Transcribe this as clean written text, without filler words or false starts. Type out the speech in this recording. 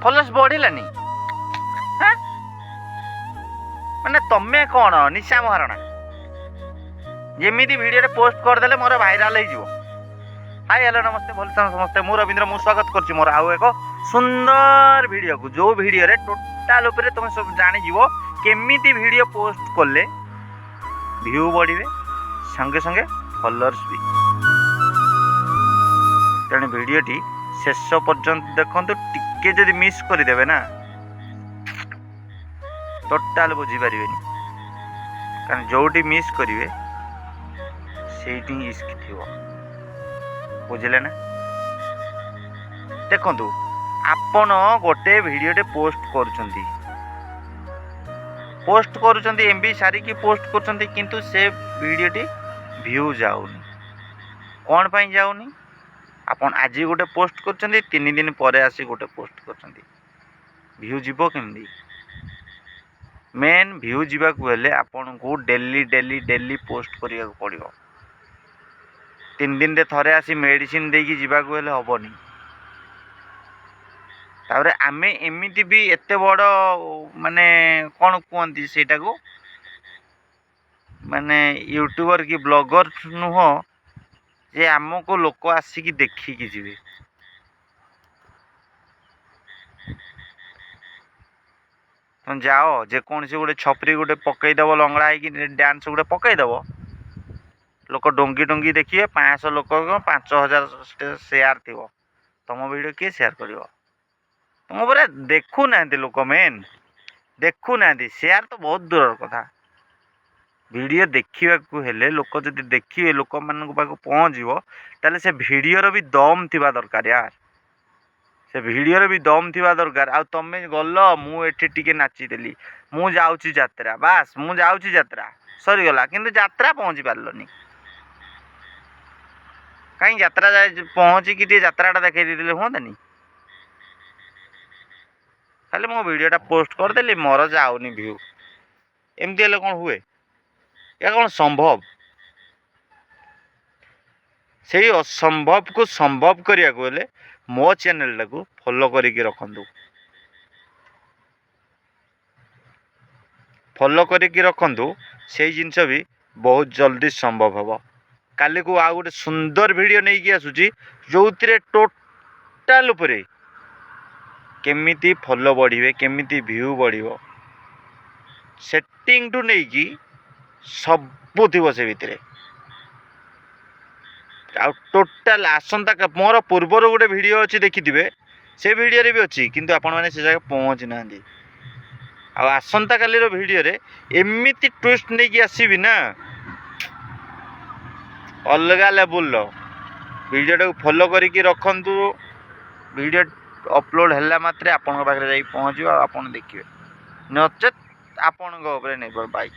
Followers ବଢ଼ିଲାନି। ମାନେ ତମେ କ'ଣ ନିଶା ମହାରଣା? ଯେମିତି ଭିଡ଼ିଓରେ ପୋଷ୍ଟ କରିଦେଲେ ମୋର ଭାଇରାଲ ହେଇଯିବ। ହାଇ ହ୍ୟାଲୋ ନମସ୍ତେ, ଭଲ ସମସ୍ତେ। ମୁଁ ରବୀନ୍ଦ୍ର, ମୁଁ ସ୍ୱାଗତ କରୁଛି ମୋର ଆଉ ଏକ ସୁନ୍ଦର ଭିଡ଼ିଓକୁ, ଯେଉଁ ଭିଡ଼ିଓରେ ଟୋଟାଲ ଉପରେ ତୁମେ ସବୁ ଜାଣିଯିବ କେମିତି ଭିଡ଼ିଓ ପୋଷ୍ଟ କଲେ ଭିୟୁ ବଢ଼ିବେ, ସଙ୍ଗେ ସଙ୍ଗେ ଫଲୋଅର୍ସ ବି। ତେଣୁ ଭିଡ଼ିଓଟି ଶେଷ ପର୍ଯ୍ୟନ୍ତ ଦେଖନ୍ତୁ। ଟିକେ ଯଦି ମିସ୍ କରିଦେବେ ନା ଟୋଟାଲ ବୁଝିପାରିବେନି, କାରଣ ଯେଉଁଠି ମିସ୍ କରିବେ ସେଇଠି ଇସ୍କ ଥିବ। ବୁଝିଲେ ନା? ଦେଖନ୍ତୁ, ଆପଣ ଗୋଟେ ଭିଡ଼ିଓଟେ ପୋଷ୍ଟ କରୁଛନ୍ତି MB ସାରିକି ପୋଷ୍ଟ କରୁଛନ୍ତି, କିନ୍ତୁ ସେ ଭିଡ଼ିଓଟି ଭିୟୁ ଯାଉନି। କ'ଣ ପାଇଁ ଯାଉନି? ଆପଣ ଆଜି ଗୋଟେ ପୋଷ୍ଟ କରୁଛନ୍ତି, 3 ଦିନ ପରେ ଆସି ଗୋଟେ ପୋଷ୍ଟ କରୁଛନ୍ତି, ଭିୟୁ ଯିବ କେମିତି? ମେନ୍ ଭିୟୁ ଯିବାକୁ ହେଲେ ଆପଣଙ୍କୁ ଡେଲି ପୋଷ୍ଟ କରିବାକୁ ପଡ଼ିବ। 3 ଦିନରେ ଥରେ ଆସି ମେଡ଼ିସିନ ଦେଇକି ଯିବାକୁ ହେଲେ ହେବନି। ତାପରେ ଆମେ ଏମିତି ବି ଏତେ ବଡ଼ ମାନେ କ'ଣ କୁହନ୍ତି ସେଇଟାକୁ, ମାନେ ୟୁଟ୍ୟୁବର କି ବ୍ଲଗର ନୁହଁ ଯେ ଆମକୁ ଲୋକ ଆସିକି ଦେଖିକି ଯିବେ। ତମେ ଯାଅ ଯେକୌଣସି ଗୋଟେ ଛପରି ଗୋଟେ ପକେଇଦେବ, ଲଙ୍ଗଳା ହେଇକି ଡ୍ୟାନ୍ସ ଗୋଟେ ପକେଇଦେବ, ଲୋକ ଡଙ୍ଗି ଦେଖିବେ। 500 ଲୋକ 5000 ସେୟାର ଥିବ, ତମ ଭିଡ଼ିଓ କିଏ ସେୟାର କରିବ? ତମ ପରେ ଦେଖୁନାହାନ୍ତି ଲୋକ, ମେନ୍ ଦେଖୁନାହାନ୍ତି। ସେୟାର ତ ବହୁତ ଦୂରର କଥା। ଭିଡ଼ିଓ ଦେଖିବାକୁ ହେଲେ ଲୋକ ଯଦି ଦେଖିବେ, ଲୋକମାନଙ୍କ ପାଖକୁ ପହଞ୍ଚିବ, ତାହେଲେ ସେ ଭିଡ଼ିଓର ବି ଦମ୍ ଥିବା ଦରକାର ୟାର। ସେ ଭିଡ଼ିଓର ବି ଦମ୍ ଥିବା ଦରକାର। ଆଉ ତମେ ଗଲ, ମୁଁ ଏଠି ଟିକେ ନାଚିଦେଲି, ମୁଁ ଯାଉଛି ଯାତ୍ରା, ବାସ୍ ମୁଁ ଯାଉଛି ଯାତ୍ରା, ସରିଗଲା। କିନ୍ତୁ ଯାତ୍ରା ପହଞ୍ଚି ପାରିଲନି କାହିଁ? ଯାତ୍ରା ପହଞ୍ଚିକି ଟିକେ ଯାତ୍ରାଟା ଦେଖେଇ ଦେଇଥିଲେ ହୁଅନ୍ତାନି? ଖାଲି ମୋ ଭିଡ଼ିଓଟା ପୋଷ୍ଟ କରିଦେଲି, ମୋର ଯାଉନି ଭିୟୁ, ଏମିତି ହେଲେ କ'ଣ ହୁଏ? ଏହା କ'ଣ ସମ୍ଭବ? ସେଇ ଅସମ୍ଭବକୁ ସମ୍ଭବ କରିବାକୁ ହେଲେ ମୋ ଚ୍ୟାନେଲଟାକୁ ଫଲୋ କରିକି ରଖନ୍ତୁ। ସେଇ ଜିନିଷ ବି ବହୁତ ଜଲ୍ଦି ସମ୍ଭବ ହେବ। କାଲିକୁ ଆଉ ଗୋଟେ ସୁନ୍ଦର ଭିଡ଼ିଓ ନେଇକି ଆସୁଛି, ଯେଉଁଥିରେ ଟୋଟାଲ ଉପରେ କେମିତି ଫଲୋ ବଢ଼ିବେ, କେମିତି ଭିୟୁ ବଢ଼ିବ, ସେଟିଂଠୁ ନେଇକି ସବୁ ଥିବ ସେ ଭିତରେ। ଆଉ ଟୋଟାଲ ଆସନ୍ତା ମୋର ପୂର୍ବରୁ ଗୋଟେ ଭିଡ଼ିଓ ଅଛି, ଦେଖିଥିବେ, ସେ ଭିଡ଼ିଓରେ ବି ଅଛି, କିନ୍ତୁ ଆପଣମାନେ ସେ ଜାଗାରେ ପହଞ୍ଚି ନାହାନ୍ତି। ଆଉ ଆସନ୍ତାକାଲିର ଭିଡ଼ିଓରେ ଏମିତି ଟ୍ୱିଷ୍ଟ ନେଇକି ଆସିବି ନା, ଅଲଗା ଲେବୁଲର। ଭିଡ଼ିଓଟାକୁ ଫଲୋ କରିକି ରଖନ୍ତୁ। ଭିଡ଼ିଓ ଅପଲୋଡ଼ ହେଲା ମାତ୍ରେ ଆପଣଙ୍କ ପାଖରେ ଯାଇ ପହଞ୍ଚିବ, ଆଉ ଆପଣ ଦେଖିବେ। ନଚେତ୍ ଆପଣଙ୍କ ଉପରେ ନିର୍ଭର। ବାଇ।